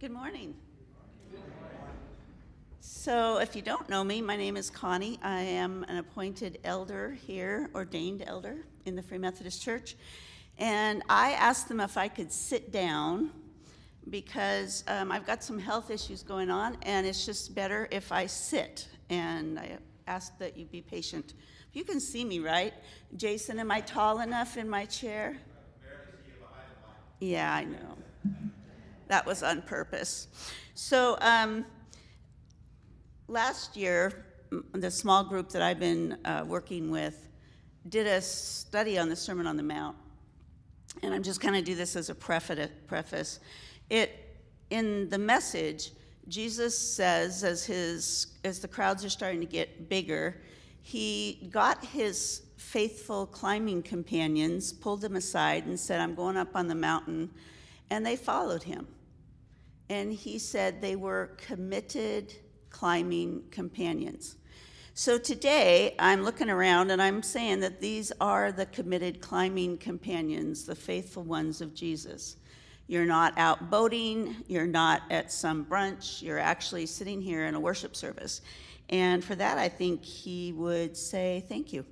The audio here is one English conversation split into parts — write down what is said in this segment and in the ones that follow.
Good morning. So if you don't know me, my name is Connie. I am an appointed elder here, ordained elder in the Free Methodist Church. And I asked them if I could sit down because I've got some health issues going on, and it's just better if I sit. And I ask that you be patient. You can see me, right? Jason, am I tall enough in my chair? I barely see you behind the mic. Yeah, I know. That was on purpose. So last year, the small group that I've been working with did a study on the Sermon on the Mount. And I'm just going to do this as a preface. In the message, Jesus says, as the crowds are starting to get bigger, he got his faithful climbing companions, pulled them aside and said, I'm going up on the mountain. And they followed him. And he said they were committed climbing companions. So today, I'm looking around and I'm saying that these are the committed climbing companions, the faithful ones of Jesus. You're not out boating, you're not at some brunch, you're actually sitting here in a worship service. And for that, I think he would say thank you.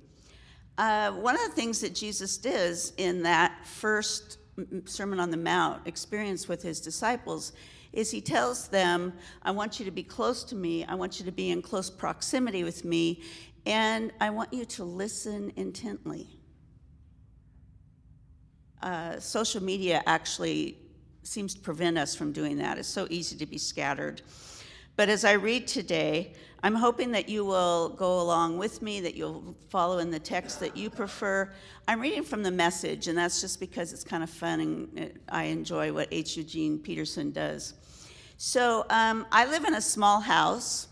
One of the things that Jesus does in that first Sermon on the Mount experience with his disciples is he tells them, I want you to be close to me, I want you to be in close proximity with me, and I want you to listen intently. Social media actually seems to prevent us from doing that. It's so easy to be scattered. But as I read today, I'm hoping that you will go along with me, that you'll follow in the text that you prefer. I'm reading from the Message, and that's just because it's kind of fun, and I enjoy what H. Eugene Peterson does. So I live in a small house,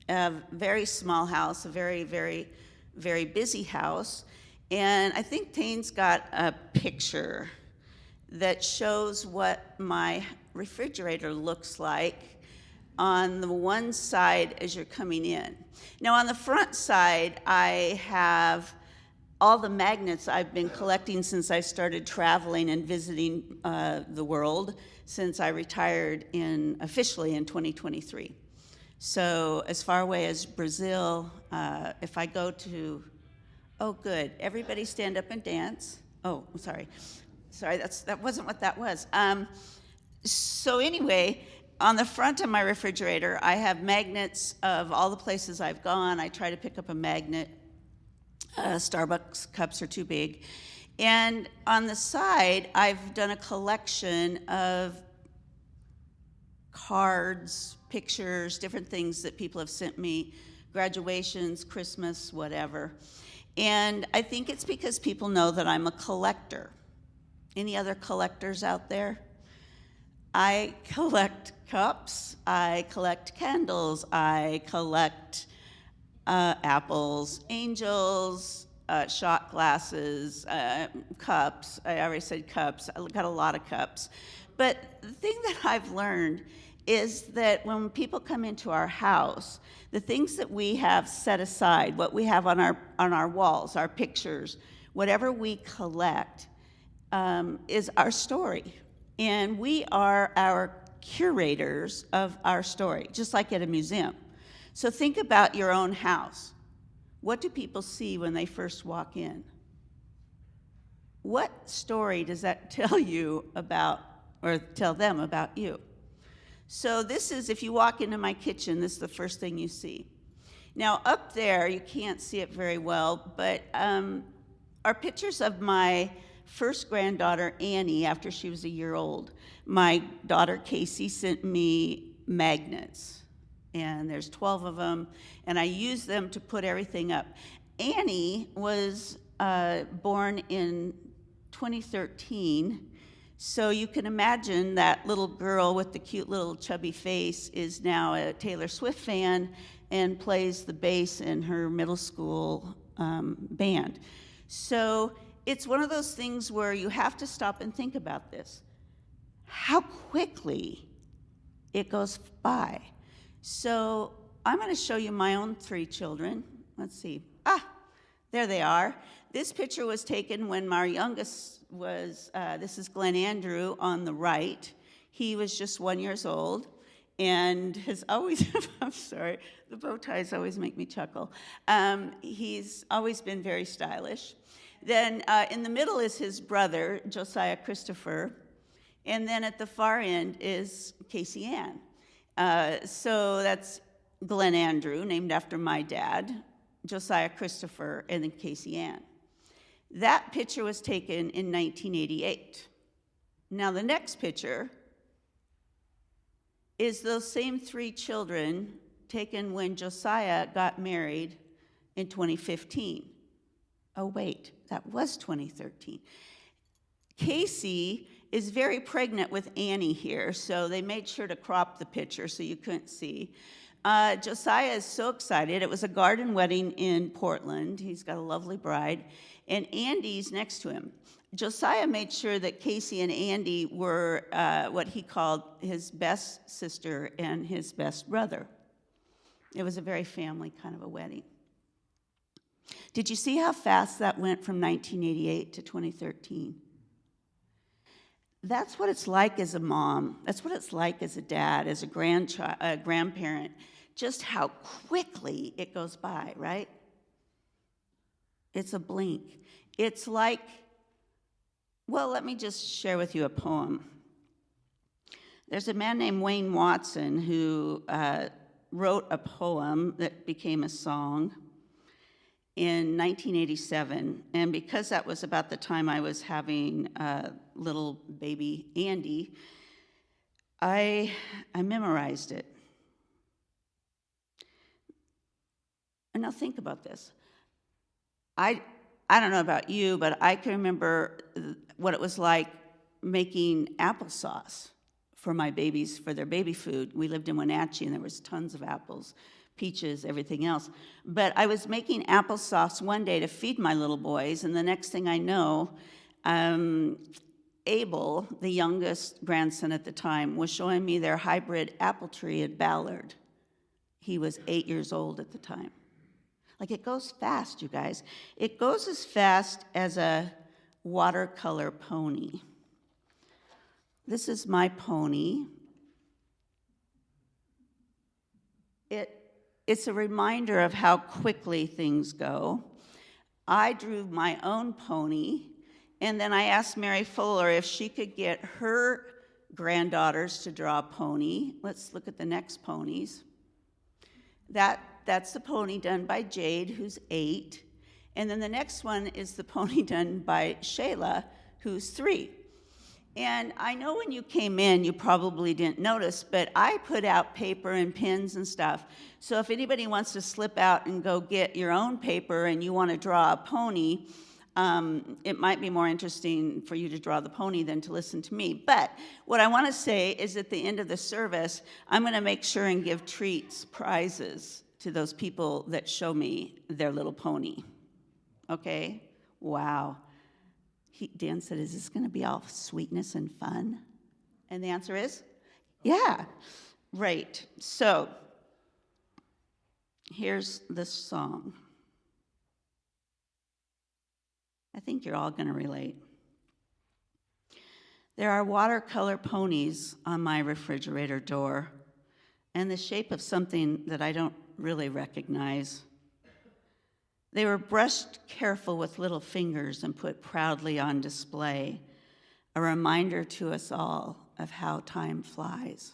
a very small house, a very, very, very busy house, and I think Tane's got a picture that shows what my refrigerator looks like on the one side as you're coming in. Now on the front side, I have all the magnets I've been collecting since I started traveling and visiting the world since I retired officially in 2023. So as far away as Brazil, if I go to, oh good, everybody stand up and dance. Oh, sorry, that wasn't what that was. So anyway, on the front of my refrigerator, I have magnets of all the places I've gone. I try to pick up a magnet. Starbucks cups are too big. And on the side, I've done a collection of cards, pictures, different things that people have sent me, graduations, Christmas, whatever. And I think it's because people know that I'm a collector. Any other collectors out there? I collect cups, I collect candles, I collect apples, angels, shot glasses, cups. I already said cups. I got a lot of cups. But the thing that I've learned is that when people come into our house, the things that we have set aside, what we have on our walls, our pictures, whatever we collect, is our story. And we are our curators of our story, just like at a museum. So think about your own house. What do people see when they first walk in? What story does that tell you about, or tell them about you? So this is, if you walk into my kitchen, this is the first thing you see. Now up there, you can't see it very well, but are pictures of my first granddaughter, Annie, after she was a year old. My daughter, Casey, sent me magnets, and there's 12 of them, and I use them to put everything up. Annie was born in 2013, so you can imagine that little girl with the cute little chubby face is now a Taylor Swift fan and plays the bass in her middle school band. So it's one of those things where you have to stop and think about this. How quickly it goes by. So I'm going to show you my own 3 children. Let's see. There they are. This picture was taken when our youngest was, this is Glenn Andrew on the right. He was just 1 year old and has always, I'm sorry, the bow ties always make me chuckle. He's always been very stylish. Then in the middle is his brother, Josiah Christopher, and then at the far end is Casey Ann. So that's Glenn Andrew, named after my dad, Josiah Christopher, and then Casey Ann. That picture was taken in 1988. Now the next picture is those same three children taken when Josiah got married in 2015. Oh wait, that was 2013. Casey is very pregnant with Annie here, so they made sure to crop the picture so you couldn't see. Josiah is so excited. It was a garden wedding in Portland. He's got a lovely bride, and Andy's next to him. Josiah made sure that Casey and Andy were what he called his best sister and his best brother. It was a very family kind of a wedding. Did you see how fast that went from 1988 to 2013? That's what it's like as a mom. That's what it's like as a dad, as a grandparent. Just how quickly it goes by, right? It's a blink. It's like, well, let me just share with you a poem. There's a man named Wayne Watson who wrote a poem that became a song in 1987, and because that was about the time I was having little baby Andy, I memorized it. And now think about this. I don't know about you, but I can remember what it was like making applesauce for my babies, for their baby food. We lived in Wenatchee, and there was tons of apples, peaches, everything else. But I was making applesauce one day to feed my little boys, and the next thing I know, Abel, the youngest grandson at the time, was showing me their hybrid apple tree at Ballard. He was 8 years old at the time. Like, it goes fast, you guys. It goes as fast as a watercolor pony. This is my pony. It's a reminder of how quickly things go. I drew my own pony, and then I asked Mary Fuller if she could get her granddaughters to draw a pony. Let's look at the next ponies. That's the pony done by Jade, who's 8. And then the next one is the pony done by Shayla, who's 3. And I know when you came in, you probably didn't notice, but I put out paper and pens and stuff. So if anybody wants to slip out and go get your own paper and you want to draw a pony, it might be more interesting for you to draw the pony than to listen to me. But what I want to say is at the end of the service, I'm going to make sure and give treats, prizes, to those people that show me their little pony. Okay? Wow. Dan said, is this going to be all sweetness and fun? And the answer is, yeah. Right. So, here's the song. I think you're all going to relate. There are watercolor ponies on my refrigerator door, and the shape of something that I don't really recognize. They were brushed careful with little fingers and put proudly on display, a reminder to us all of how time flies.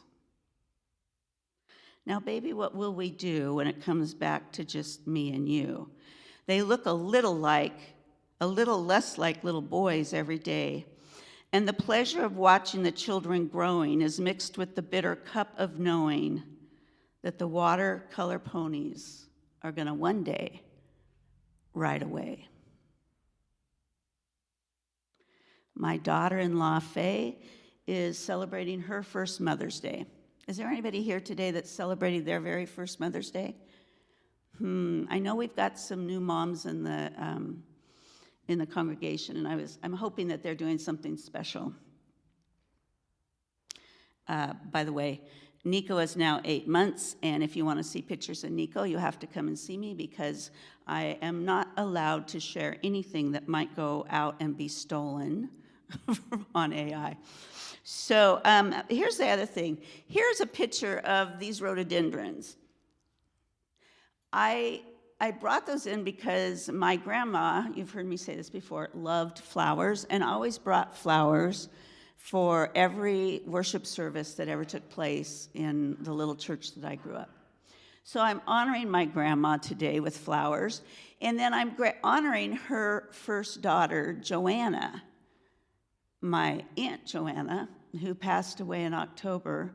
Now, baby, what will we do when it comes back to just me and you? They look a little less like little boys every day, and the pleasure of watching the children growing is mixed with the bitter cup of knowing that the watercolor ponies are going to one day ride away. My daughter-in-law, Faye, is celebrating her first Mother's Day. Is there anybody here today that's celebrating their very first Mother's Day? I know we've got some new moms in the congregation, and I'm hoping that they're doing something special. By the way, Nico is now 8 months, and if you want to see pictures of Nico, you have to come and see me because I am not allowed to share anything that might go out and be stolen on AI. So here's the other thing. Here's a picture of these rhododendrons. I brought those in because my grandma, you've heard me say this before, loved flowers and always brought flowers for every worship service that ever took place in the little church that I grew up. So I'm honoring my grandma today with flowers, and then I'm honoring her first daughter, Joanna, my Aunt Joanna, who passed away in October,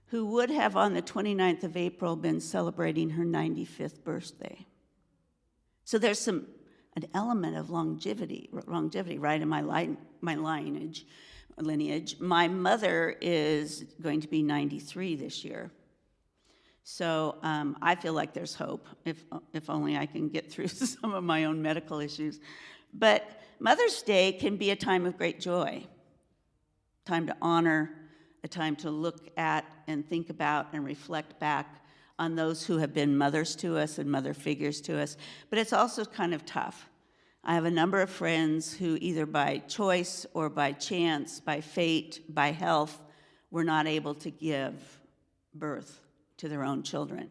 who would have on the 29th of April been celebrating her 95th birthday. So there's an element of longevity right in my lineage. My mother is going to be 93 this year. So I feel like there's hope, if only I can get through some of my own medical issues. But Mother's Day can be a time of great joy, time to honor, a time to look at and think about and reflect back on those who have been mothers to us and mother figures to us. But it's also kind of tough. I have a number of friends who either by choice or by chance, by fate, by health, were not able to give birth to their own children.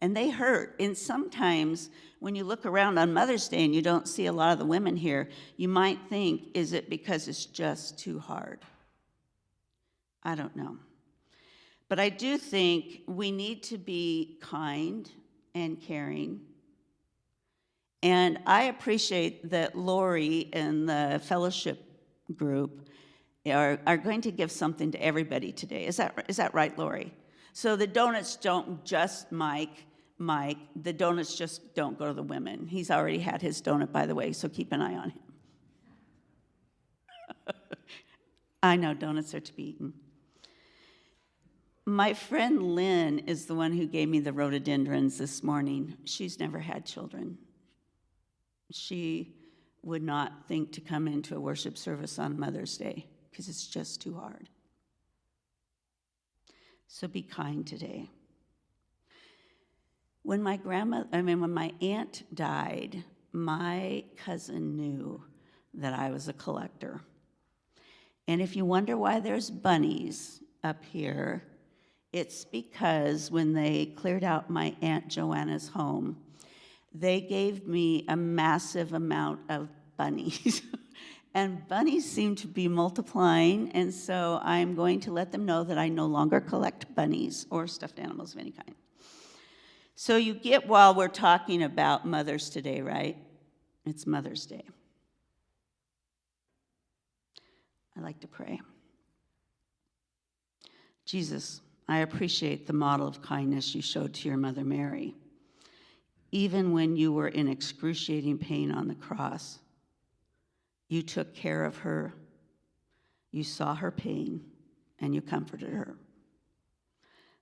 And they hurt. And sometimes when you look around on Mother's Day and you don't see a lot of the women here, you might think, is it because it's just too hard? I don't know. But I do think we need to be kind and caring. And I appreciate that Lori and the fellowship group are going to give something to everybody today. Is that right, Lori? So the donuts don't just Mike. The donuts just don't go to the women. He's already had his donut, by the way, so keep an eye on him. I know donuts are to be eaten. My friend Lynn is the one who gave me the rhododendrons this morning. She's never had children. She would not think to come into a worship service on Mother's Day because it's just too hard. So be kind today. When my aunt died, my cousin knew that I was a collector. And if you wonder why there's bunnies up here, it's because when they cleared out my Aunt Joanna's home, they gave me a massive amount of bunnies. And bunnies seem to be multiplying, and so I'm going to let them know that I no longer collect bunnies or stuffed animals of any kind. So you get while we're talking about mothers today, right? It's Mother's Day. I'd like to pray. Jesus, I appreciate the model of kindness you showed to your mother Mary. Even when you were in excruciating pain on the cross, you took care of her, you saw her pain, and you comforted her.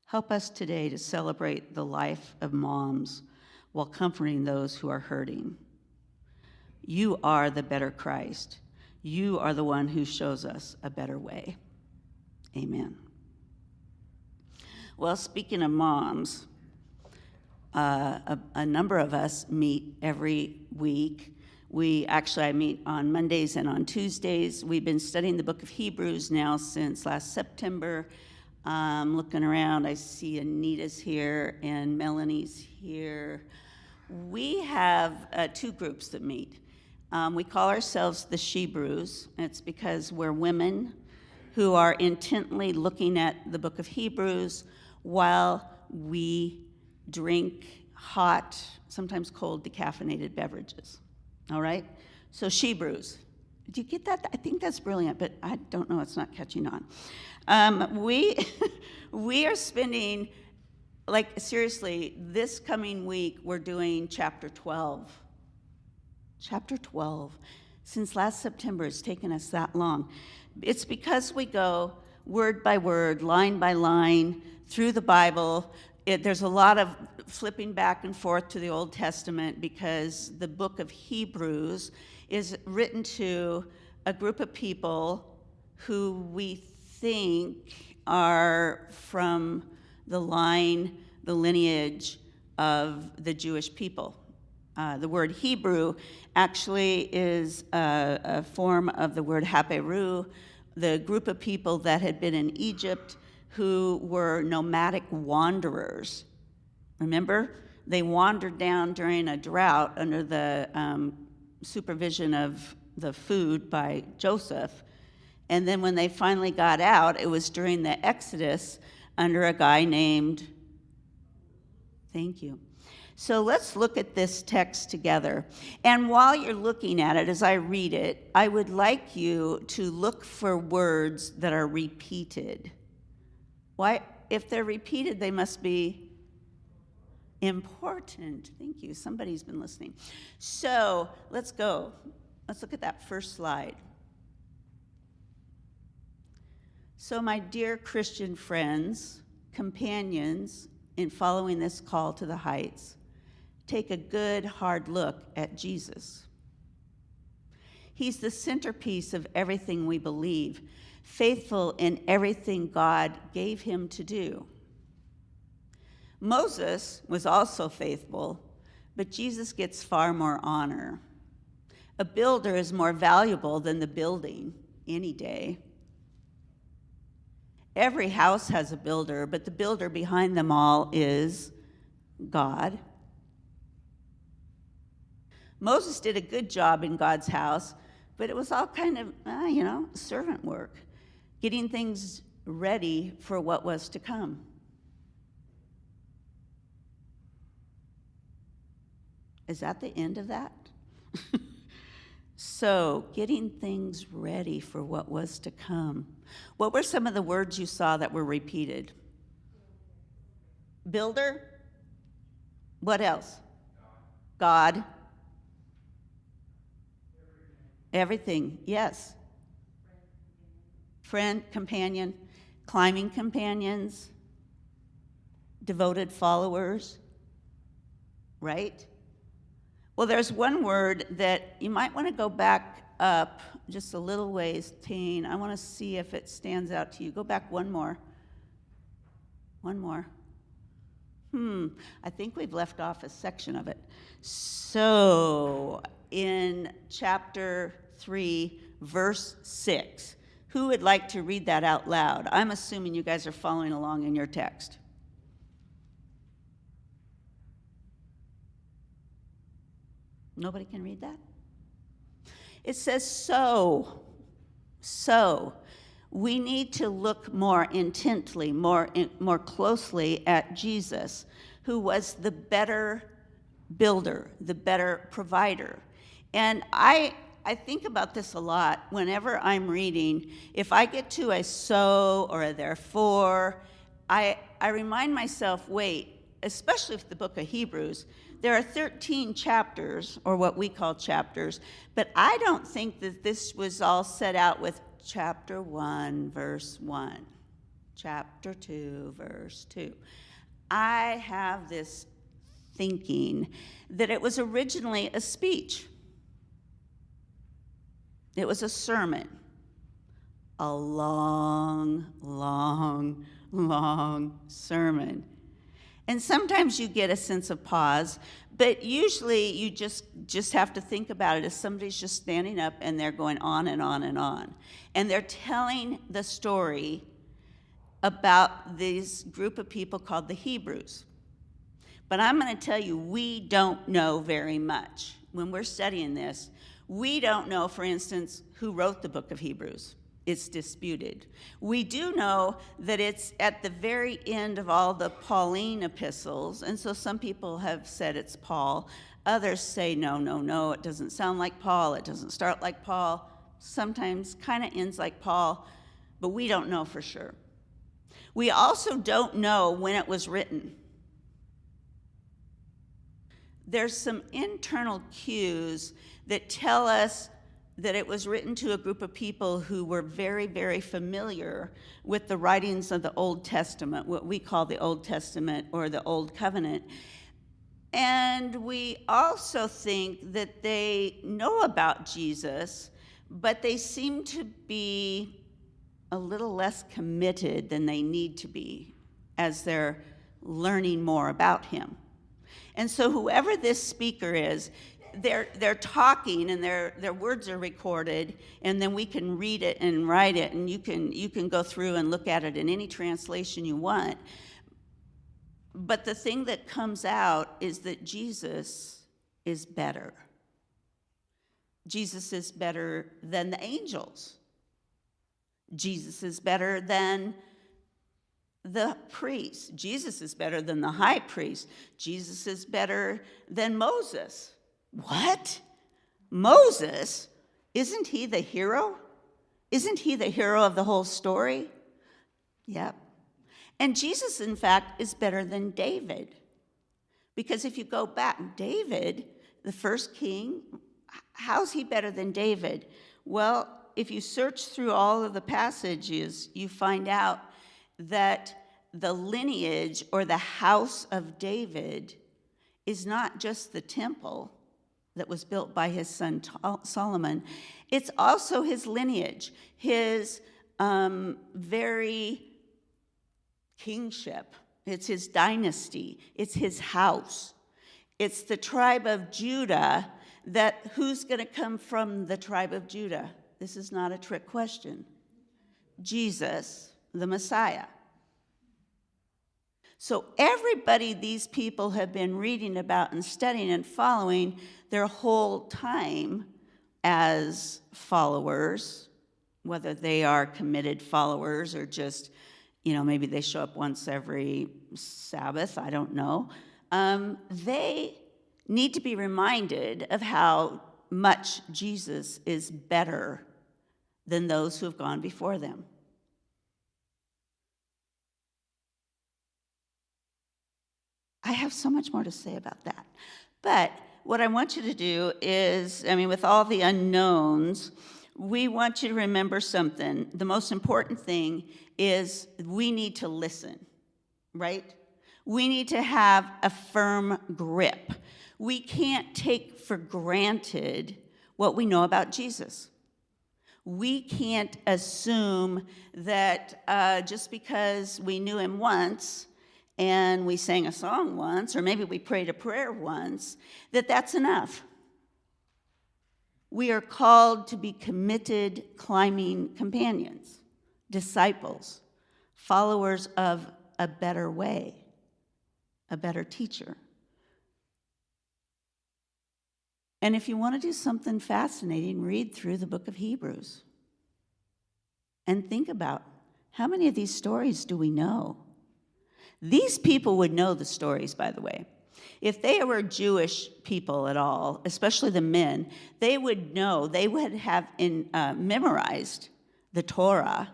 Help us today to celebrate the life of moms while comforting those who are hurting. You are the better Christ. You are the one who shows us a better way. Amen. Well, speaking of moms, a number of us meet every week. I meet on Mondays and on Tuesdays. We've been studying the book of Hebrews now since last September. Looking around, I see Anita's here and Melanie's here. We have two groups that meet. We call ourselves the Shebrews. It's because we're women who are intently looking at the book of Hebrews while we drink hot, sometimes cold, decaffeinated beverages. All right? So Shebrews. Do you get that? I think that's brilliant, but I don't know, it's not catching on. We are spending, seriously, this coming week, we're doing chapter 12. Chapter 12. Since last September, it's taken us that long. It's because we go word by word, line by line, through the Bible. There's a lot of flipping back and forth to the Old Testament because the book of Hebrews is written to a group of people who we think are from the lineage of the Jewish people. The word Hebrew actually is a form of the word haberu, the group of people that had been in Egypt who were nomadic wanderers. Remember? They wandered down during a drought under the supervision of the food by Joseph. And then when they finally got out, it was during the Exodus under a guy named, thank you. So let's look at this text together. And while you're looking at it, as I read it, I would like you to look for words that are repeated. Why? If they're repeated, they must be important. Thank you. Somebody's been listening. So let's go. Let's look at that first slide. So, my dear Christian friends, companions in following this call to the heights, take a good, hard look at Jesus. He's the centerpiece of everything we believe, faithful in everything God gave him to do. Moses was also faithful, but Jesus gets far more honor. A builder is more valuable than the building any day. Every house has a builder, but the builder behind them all is God. Moses did a good job in God's house, but it was all kind of, servant work, getting things ready for what was to come. Is that the end of that? So, getting things ready for what was to come. What were some of the words you saw that were repeated? Builder? What else? God. Everything, yes. Friend, companion, climbing companions, devoted followers, right? Well, there's one word that you might want to go back up just a little ways, Teen. I want to see if it stands out to you. Go back one more. One more. I think we've left off a section of it. So, in chapter 3, verse 6, who would like to read that out loud? I'm assuming you guys are following along in your text. Nobody can read that? It says, so, we need to look more intently, more closely at Jesus, who was the better builder, the better provider. And I think about this a lot whenever I'm reading. If I get to a so or a therefore, I remind myself, wait, especially with the book of Hebrews, there are 13 chapters, or what we call chapters, but I don't think that this was all set out with chapter 1, verse 1, chapter 2, verse 2. I have this thinking that it was originally a speech. It was a sermon, a long, long, long sermon. And sometimes you get a sense of pause, but usually you just have to think about it as somebody's just standing up and they're going on and on and on. And they're telling the story about this group of people called the Hebrews. But I'm going to tell you, we don't know very much. When we're studying this, we don't know, for instance, who wrote the book of Hebrews. It's disputed. We do know that it's at the very end of all the Pauline epistles, and so some people have said it's Paul. Others say, no, it doesn't sound like Paul, it doesn't start like Paul, sometimes kind of ends like Paul, but we don't know for sure. We also don't know when it was written. There's some internal cues that tell us that it was written to a group of people who were very, very familiar with the writings of the Old Testament, what we call the Old Testament or the Old Covenant. And we also think that they know about Jesus, but they seem to be a little less committed than they need to be as they're learning more about him. And so whoever this speaker is, they're talking, and their words are recorded, and then we can read it and write it, and you can go through and look at it in any translation you want. But the thing that comes out is that Jesus is better. Jesus is better than the angels. Jesus is better than the priest. Jesus is better than the high priest. Jesus is better than Moses. What? Moses? Isn't he the hero? Isn't he the hero of the whole story? Yep. And Jesus, in fact, is better than David. Because if you go back, David, the first king, how's he better than David? Well, if you search through all of the passages, you find out that the lineage or the house of David is not just the temple that was built by his son Solomon. It's also his lineage, his very kingship. It's his dynasty. It's his house. It's the tribe of Judah. Who's going to come from the tribe of Judah? This is not a trick question. Jesus, the Messiah. So everybody these people have been reading about and studying and following their whole time as followers, whether they are committed followers or just, maybe they show up once every Sabbath, I don't know. They need to be reminded of how much Jesus is better than those who have gone before them. I have so much more to say about that. But what I want you to do is, with all the unknowns, we want you to remember something. The most important thing is we need to listen, right? We need to have a firm grip. We can't take for granted what we know about Jesus. We can't assume that just because we knew him once and we sang a song once, or maybe we prayed a prayer once, that's enough. We are called to be committed climbing companions, disciples, followers of a better way, a better teacher. And if you want to do something fascinating, read through the book of Hebrews and think about how many of these stories do we know? These people would know the stories, by the way. If they were Jewish people at all, especially the men, they would know, they would have memorized the Torah,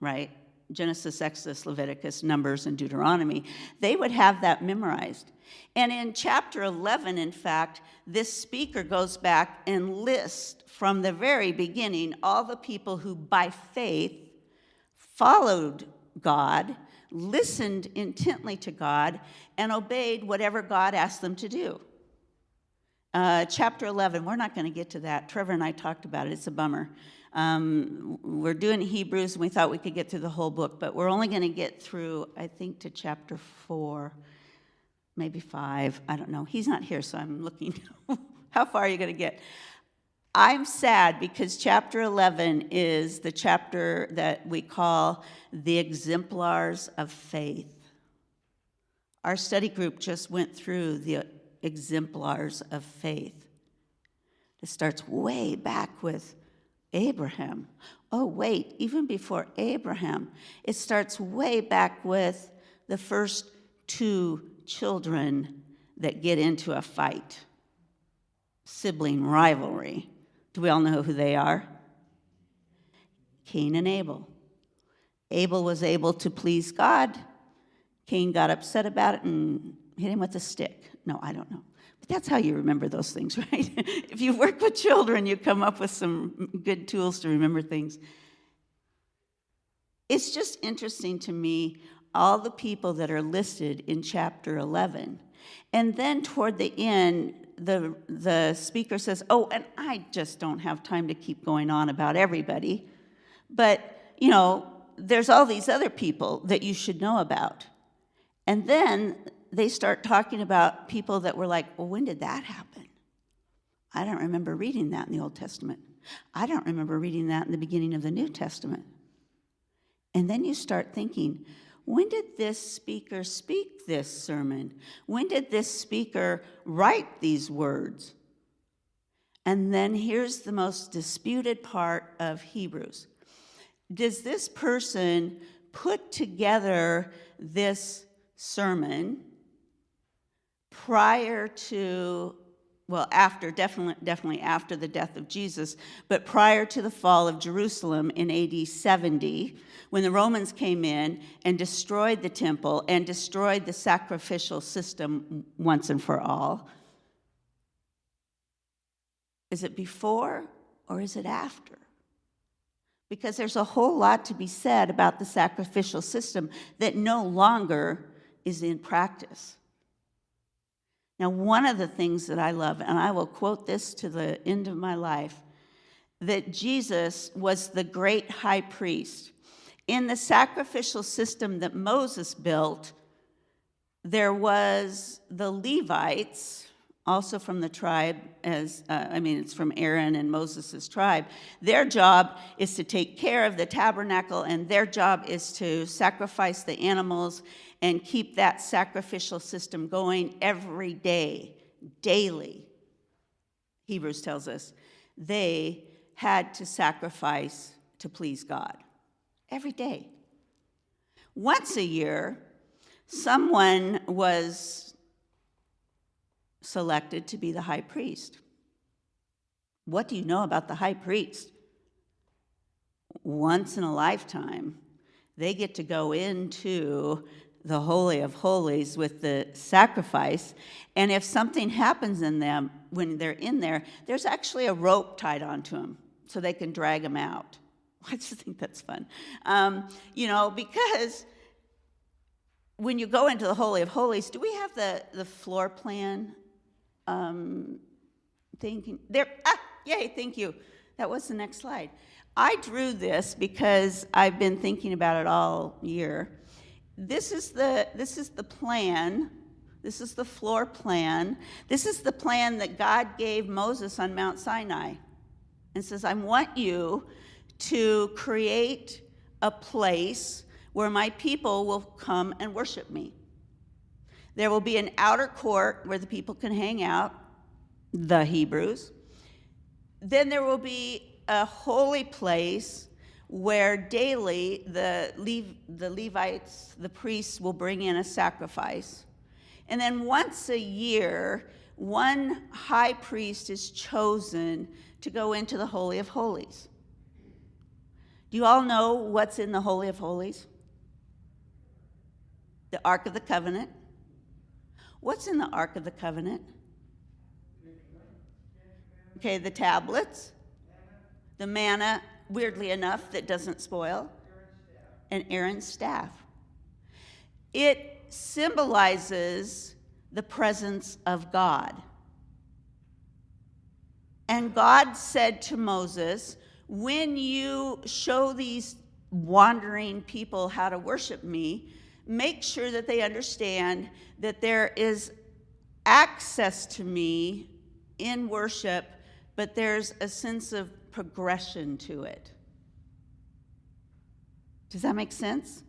right? Genesis, Exodus, Leviticus, Numbers, and Deuteronomy. They would have that memorized. And in chapter 11, in fact, this speaker goes back and lists from the very beginning all the people who by faith followed God, listened intently to God, and obeyed whatever God asked them to do. Chapter 11, we're not going to get to that. Trevor and I talked about it. It's a bummer. We're doing Hebrews, and we thought we could get through the whole book, but we're only going to get through, I think, to chapter 4, maybe 5. I don't know. He's not here, so I'm looking. How far are you going to get? I'm sad because chapter 11 is the chapter that we call the exemplars of faith. Our study group just went through the exemplars of faith. It starts way back with Abraham. Oh, wait, even before Abraham, it starts way back with the first 2 children that get into a fight. Sibling rivalry. Do we all know who they are? Cain and Abel. Abel was able to please God. Cain got upset about it and hit him with a stick. No, I don't know. But that's how you remember those things, right? If you work with children, you come up with some good tools to remember things. It's just interesting to me, all the people that are listed in chapter 11. And then toward the end, the speaker says, oh, and I just don't have time to keep going on about everybody. But, there's all these other people that you should know about. And then they start talking about people that were like, well, when did that happen? I don't remember reading that in the Old Testament. I don't remember reading that in the beginning of the New Testament. And then you start thinking, when did this speaker speak this sermon? When did this speaker write these words? And then here's the most disputed part of Hebrews. Does this person put together this sermon prior to, well, after, definitely after the death of Jesus, but prior to the fall of Jerusalem in AD 70, when the Romans came in and destroyed the temple and destroyed the sacrificial system once and for all? Is it before or is it after? Because there's a whole lot to be said about the sacrificial system that no longer is in practice. Now, one of the things that I love, and I will quote this to the end of my life, that Jesus was the great high priest. In the sacrificial system that Moses built, there was the Levites, also from the tribe, it's from Aaron and Moses' tribe. Their job is to take care of the tabernacle, and their job is to sacrifice the animals and keep that sacrificial system going every day, daily. Hebrews tells us they had to sacrifice to please God every day. Once a year, someone was selected to be the high priest. What do you know about the high priest? Once in a lifetime, they get to go into the Holy of Holies with the sacrifice, and if something happens in them when they're in there, there's actually a rope tied onto them so they can drag them out. I just think that's fun. Because when you go into the Holy of Holies, do we have the floor plan thing? There, yay, thank you. That was the next slide. I drew this because I've been thinking about it all year. This is the plan. This is the floor plan. This is the plan that God gave Moses on Mount Sinai. And says, I want you to create a place where my people will come and worship me. There will be an outer court where the people can hang out, the Hebrews. Then there will be a holy place where daily the Levites, the priests, will bring in a sacrifice. And then once a year, one high priest is chosen to go into the Holy of Holies. Do you all know what's in the Holy of Holies? The Ark of the Covenant. What's in the Ark of the Covenant? Okay, the tablets, the manna, weirdly enough, that doesn't spoil, and Aaron's staff. It symbolizes the presence of God. And God said to Moses, when you show these wandering people how to worship me, make sure that they understand that there is access to me in worship, but there's a sense of progression to it. Does that make sense?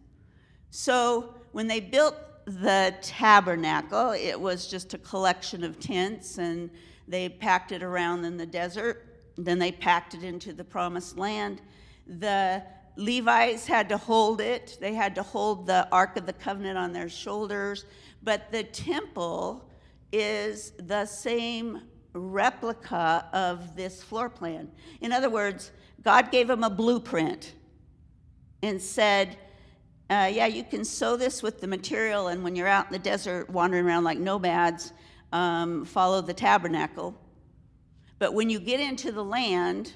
So when they built the tabernacle, it was just a collection of tents, and they packed it around in the desert. Then they packed it into the promised land. The Levites had to hold it. They had to hold the Ark of the Covenant on their shoulders. But the temple is the same replica of this floor plan. In other words, God gave them a blueprint and said, you can sew this with the material, and when you're out in the desert wandering around like nomads, follow the tabernacle. But when you get into the land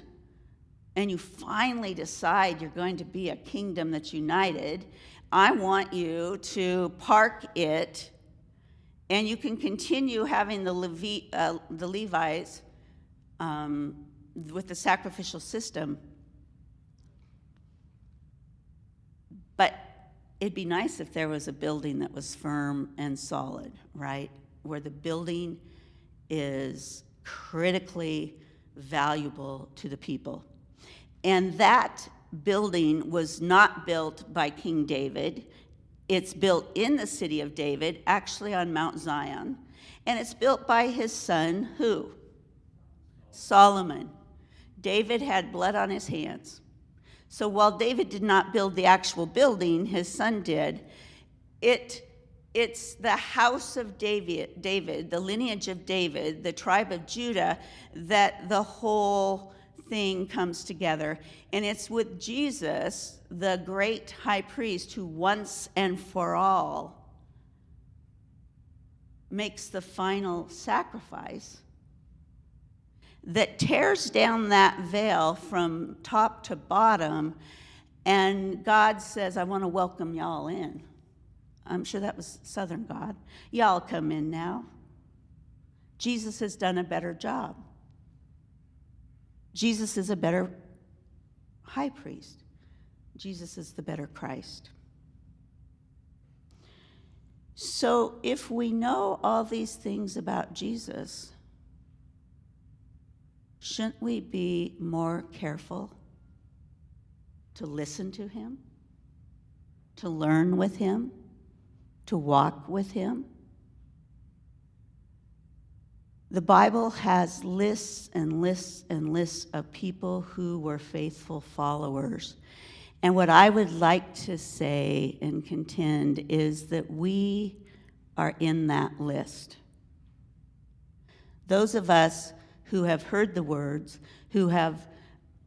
and you finally decide you're going to be a kingdom that's united, I want you to park it, and you can continue having the Levites with the sacrificial system. But it'd be nice if there was a building that was firm and solid, right? Where the building is critically valuable to the people. And that building was not built by King David. It's built in the city of David, actually on Mount Zion. And it's built by his son, who? Solomon. David had blood on his hands. So while David did not build the actual building, his son did. It's the house of David, the lineage of David, the tribe of Judah, that the whole thing comes together. And it's with Jesus, the great high priest, who once and for all makes the final sacrifice, that tears down that veil from top to bottom, and God says, I want to welcome y'all in. I'm sure that was Southern God. Y'all come in now. Jesus has done a better job. Jesus is a better high priest. Jesus is the better Christ. So if we know all these things about Jesus, shouldn't we be more careful to listen to him, to learn with him, to walk with him? The Bible has lists and lists and lists of people who were faithful followers. And what I would like to say and contend is that we are in that list. Those of us who have heard the words, who have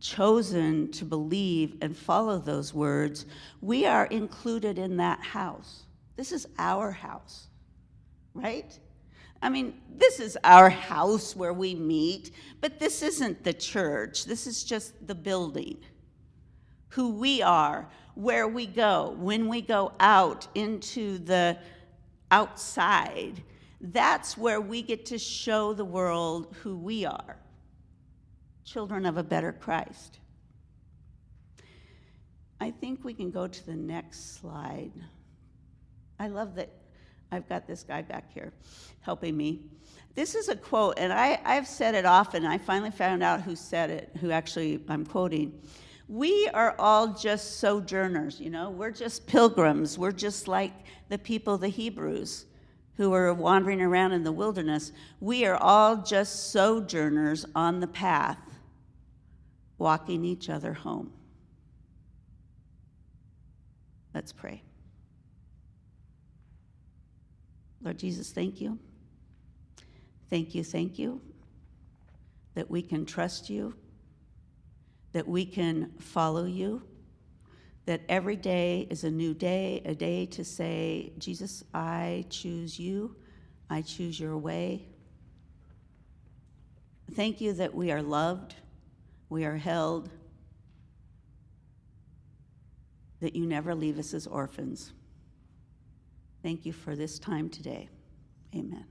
chosen to believe and follow those words, we are included in that house. This is our house, right? I mean, this is our house where we meet, but this isn't the church. This is just the building. Who we are, where we go, when we go out into the outside, that's where we get to show the world who we are, children of a better Christ. I think we can go to the next slide. I love that I've got this guy back here helping me. This is a quote, and I've said it often. I finally found out who said it, who actually I'm quoting. We are all just sojourners, We're just pilgrims. We're just like the people, the Hebrews, who were wandering around in the wilderness. We are all just sojourners on the path, walking each other home. Let's pray. Lord Jesus, thank you. Thank you that we can trust you, that we can follow you, that every day is a new day, a day to say, Jesus, I choose you, I choose your way. Thank you that we are loved, we are held, that you never leave us as orphans. Thank you for this time today. Amen.